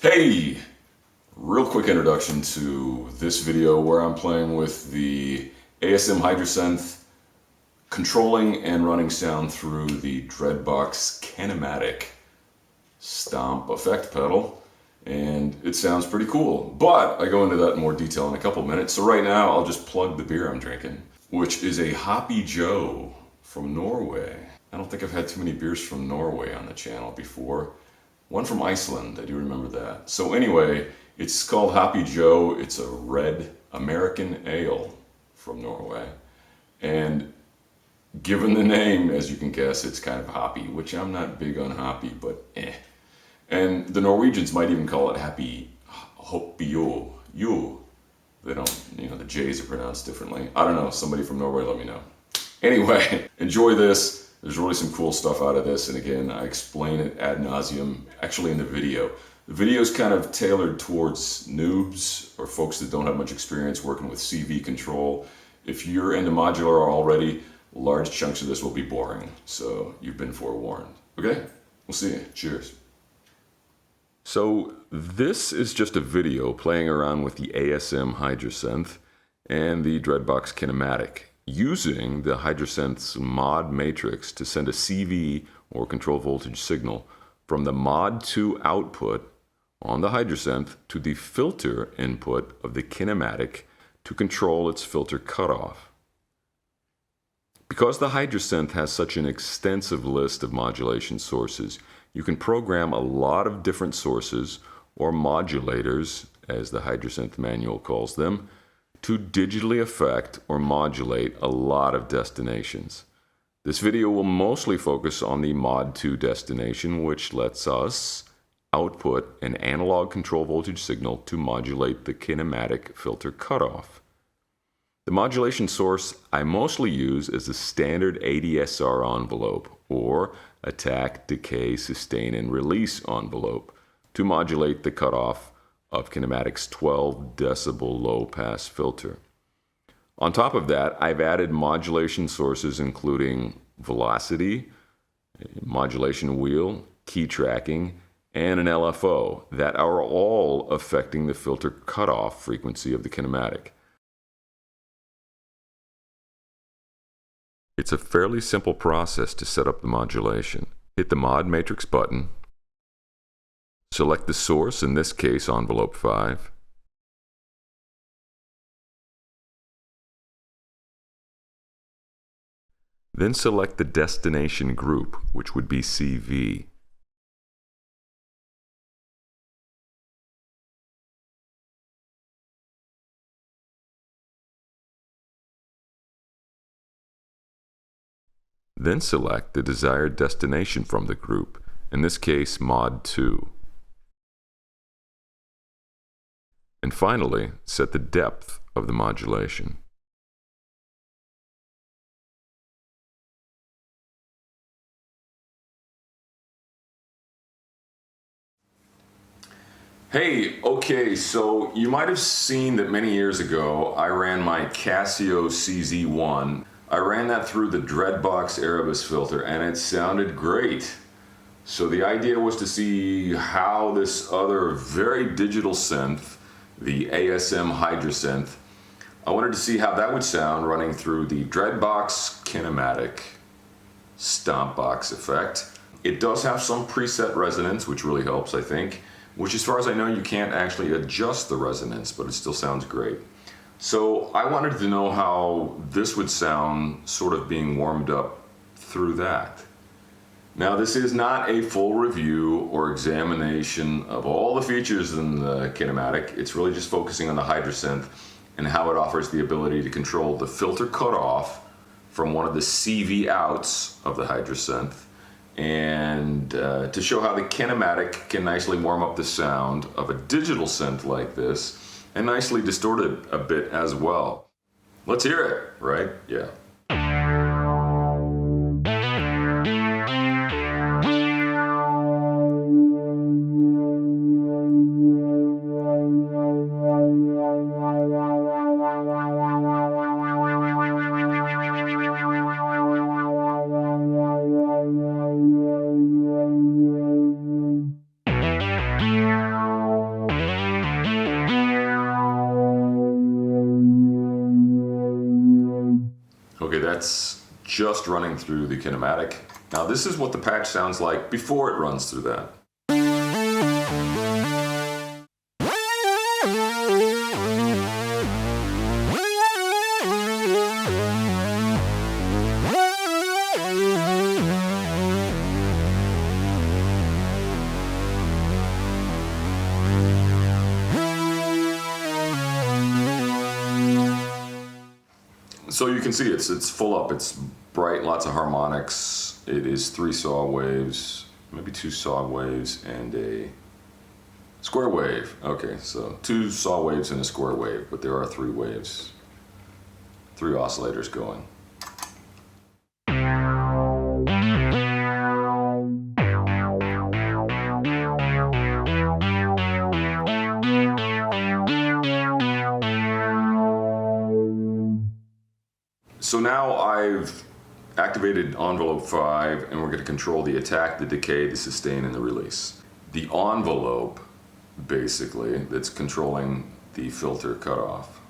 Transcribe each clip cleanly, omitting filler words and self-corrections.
Hey, real quick introduction to this video where I'm playing with the ASM Hydrasynth, controlling and running sound through the Dreadbox Kinematic stomp effect pedal, and it sounds pretty cool. But I go into that in more detail in a couple minutes. So right now I'll just plug the beer I'm drinking, which is a Hoppy Joe from Norway. I don't think I've had too many beers from Norway on the channel before. One from Iceland, I do remember that. So anyway, it's called Hoppy Joe. It's a red American ale from Norway. And given the name, as you can guess, it's kind of hoppy, which I'm not big on hoppy, but eh. And the Norwegians might even call it Happy Hoppio. Yo. They don't, the J's are pronounced differently. I don't know, somebody from Norway let me know. Anyway, enjoy this. There's really some cool stuff out of this, and again, I explain it ad nauseum, actually in the video. The video is kind of tailored towards noobs or folks that don't have much experience working with CV control. If you're into modular already, large chunks of this will be boring, so you've been forewarned. Okay, we'll see you. Cheers. So this is just a video playing around with the ASM Hydrasynth and the Dreadbox Kinematic, using the Hydrasynth's mod matrix to send a CV or control voltage signal from the mod 2 output on the Hydrasynth to the filter input of the Kinematic to control its filter cutoff. Because the Hydrasynth has such an extensive list of modulation sources, you can program a lot of different sources, or modulators, as the Hydrasynth manual calls them, to digitally affect or modulate a lot of destinations. This video will mostly focus on the mod 2 destination, which lets us output an analog control voltage signal to modulate the kinematic filter cutoff. The modulation source I mostly use is the standard ADSR envelope, or attack, decay, sustain, and release envelope, to modulate the cutoff of Kinematic's 12 decibel low pass filter. On top of that, I've added modulation sources including velocity, modulation wheel, key tracking, and an LFO that are all affecting the filter cutoff frequency of the kinematic. It's a fairly simple process to set up the modulation. Hit the Mod Matrix button, select the source, in this case envelope 5, then select the destination group, which would be CV. Then select the desired destination from the group, in this case mod 2. And finally, set the depth of the modulation. Hey, okay, so you might have seen that many years ago I ran my Casio CZ1. I ran that through the Dreadbox Erebus filter and it sounded great. So the idea was to see how this other very digital synth, the ASM Hydrasynth, I wanted to see how that would sound running through the Dreadbox Kinematic stomp box effect. It does have some preset resonance, which really helps, I think, which as far as I know you can't actually adjust the resonance, but it still sounds great. So I wanted to know how this would sound sort of being warmed up through that. Now this is not a full review or examination of all the features in the kinematic. It's really just focusing on the Hydrasynth and how it offers the ability to control the filter cutoff from one of the CV outs of the Hydrasynth, and to show how the kinematic can nicely warm up the sound of a digital synth like this and nicely distort it a bit as well. Let's hear it, right? Yeah. that's just running through the kinematic. Now this is what the patch sounds like before it runs through that. So you can see it's full up, it's bright, lots of harmonics. It is 3 saw waves, maybe 2 saw waves and a square wave. Okay, so 2 saw waves and a square wave, but there are 3 waves, 3 oscillators going. So now I've activated envelope 5 and we're going to control the attack, the decay, the sustain, and the release. The envelope, basically, that's controlling the filter cutoff.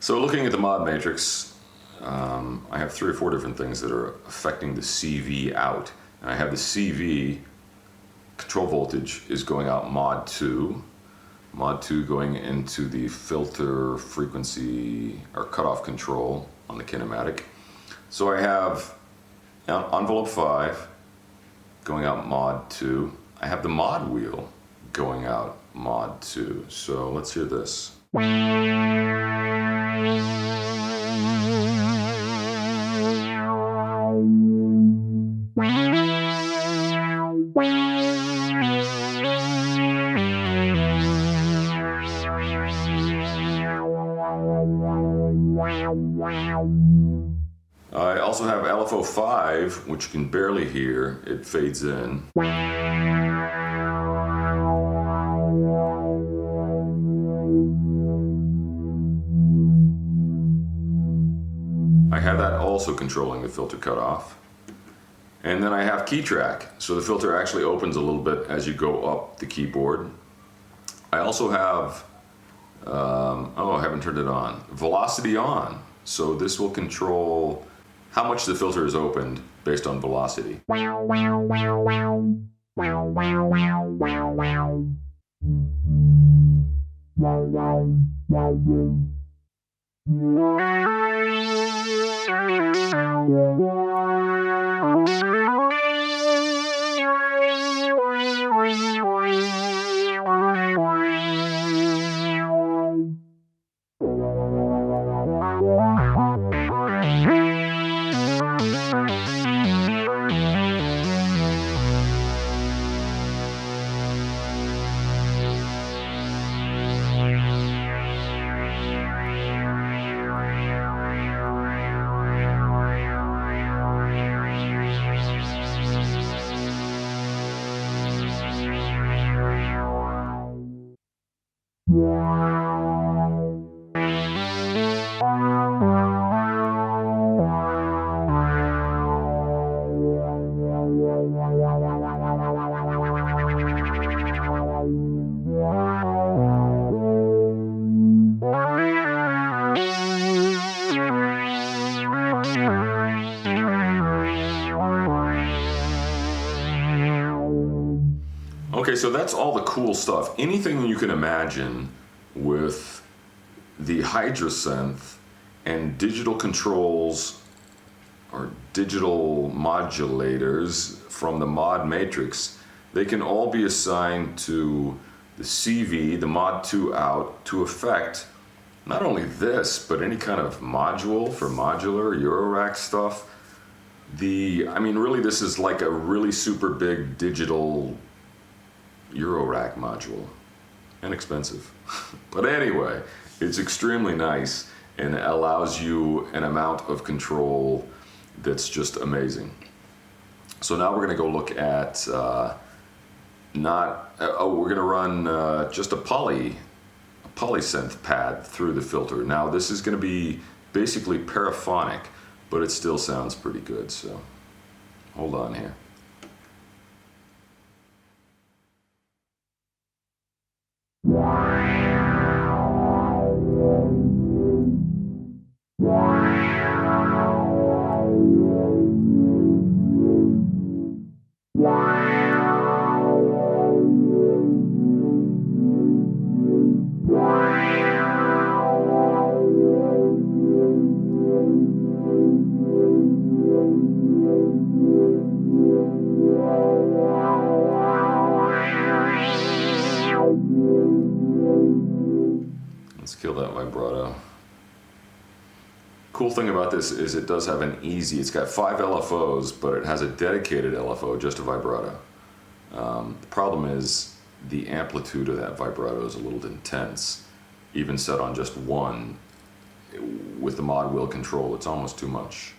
So looking at the mod matrix, I have 3 or 4 different things that are affecting the CV out. And I have the CV control voltage is going out mod 2 going into the filter frequency or cutoff control on the kinematic. So I have envelope 5 going out mod 2. I have the mod wheel going out mod 2. So let's hear this. I also have LFO 5, which you can barely hear. It fades in. I have that also controlling the filter cutoff. And then I have key track, so the filter actually opens a little bit as you go up the keyboard. I also have, I haven't turned it on, velocity on. So this will control how much the filter is opened based on velocity. Okay, so that's all the cool stuff. Anything you can imagine with the Hydrasynth and digital controls or digital modulators from the mod matrix, they can all be assigned to the CV, the mod 2 out, to affect not only this, but any kind of module for modular Eurorack stuff. I mean, really, this is like a really super big digital Eurorack module. Inexpensive. But anyway, it's extremely nice and it allows you an amount of control that's just amazing. So now we're going to go look at we're going to run just a polysynth pad through the filter. Now this is going to be basically paraphonic, but it still sounds pretty good, so hold on here. Let's kill that vibrato. Cool thing about this is it does have it's got 5 LFOs, but it has a dedicated LFO, just a vibrato. The problem is the amplitude of that vibrato is a little intense. Even set on just one, with the mod wheel control, it's almost too much.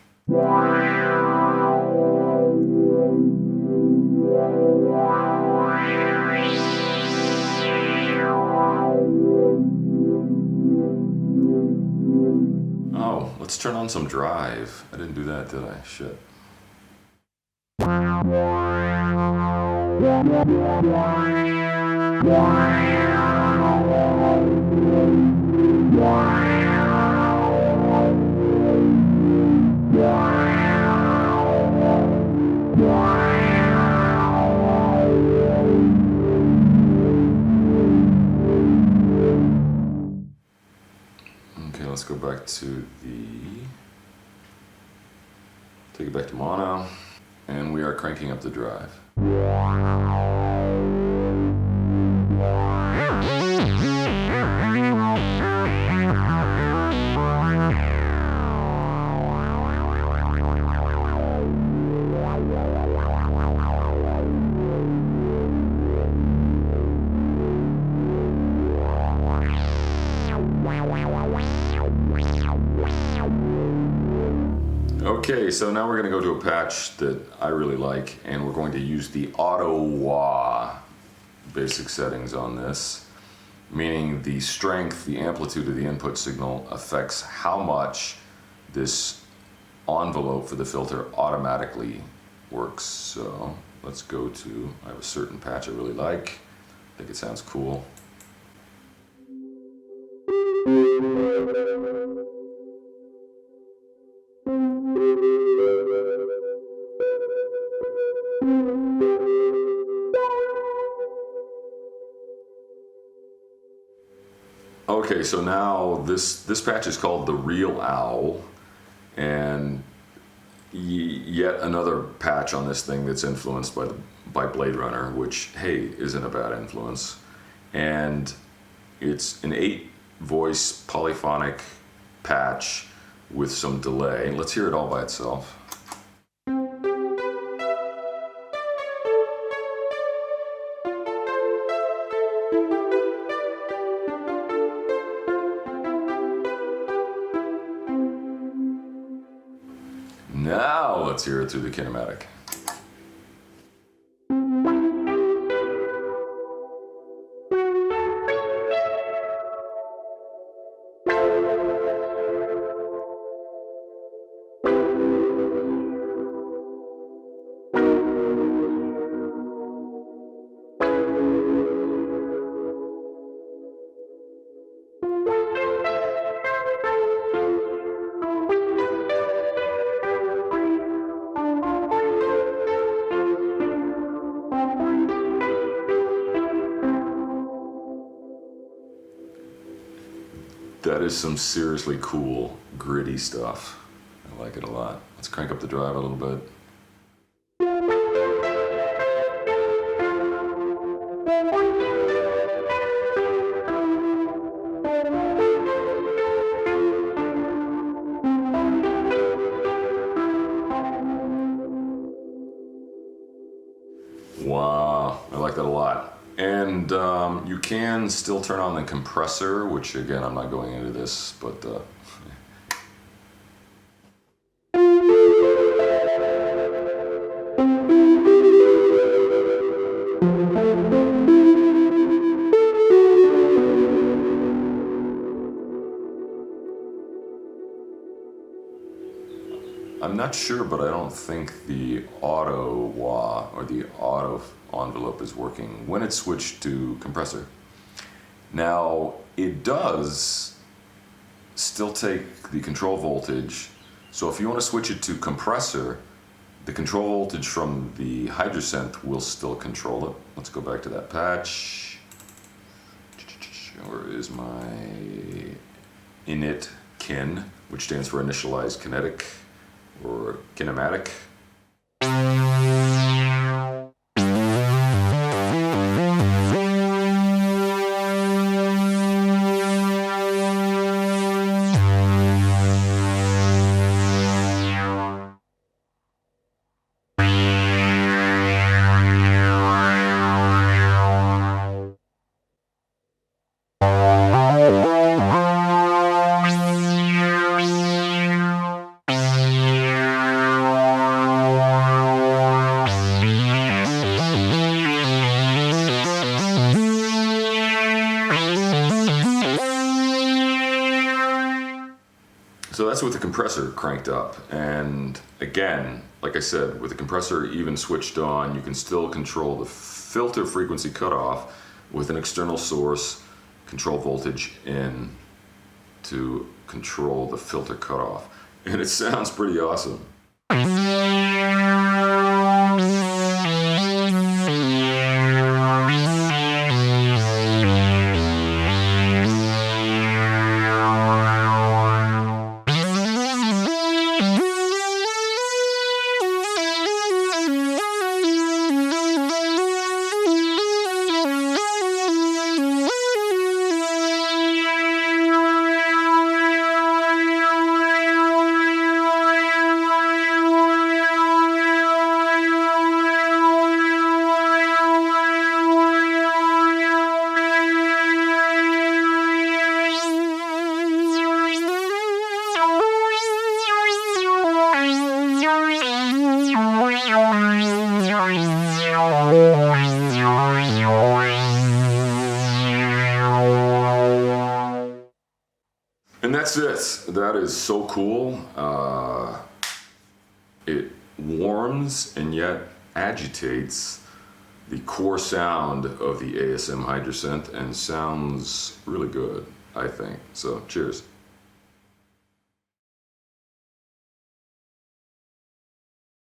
Oh, let's turn on some drive. I didn't do that, did I? Shit. Okay, let's go back to take it back to mono, and we are cranking up the drive. Okay, so now we're going to go to a patch that I really like, and we're going to use the auto wah basic settings on this, meaning the strength, the amplitude of the input signal affects how much this envelope for the filter automatically works. So let's go to, I have a certain patch I really like. I think it sounds cool. Okay, so now this patch is called the Real Owl, and yet another patch on this thing that's influenced by Blade Runner, which, hey, isn't a bad influence. And it's an 8-voice polyphonic patch with some delay. Let's hear it all by itself. Now let's hear it through the kinematic. is some seriously cool, gritty stuff. I like it a lot. Let's crank up the drive a little bit. Wow, I like that a lot. And you can still turn on the compressor, which again, I'm not going into this, but I'm not sure, but I don't think the auto wah or the auto envelope is working when it's switched to compressor. Now, it does still take the control voltage, so if you want to switch it to compressor, the control voltage from the Hydrasynth will still control it. Let's go back to that patch. Where is my init kin, which stands for initialized kinetic or kinematic. So that's with the compressor cranked up, and again, like I said, with the compressor even switched on, you can still control the filter frequency cutoff with an external source, control voltage in to control the filter cutoff, and it sounds pretty awesome. And that's it. That is so cool. It warms and yet agitates the core sound of the ASM Hydrasynth and sounds really good, I think. So cheers.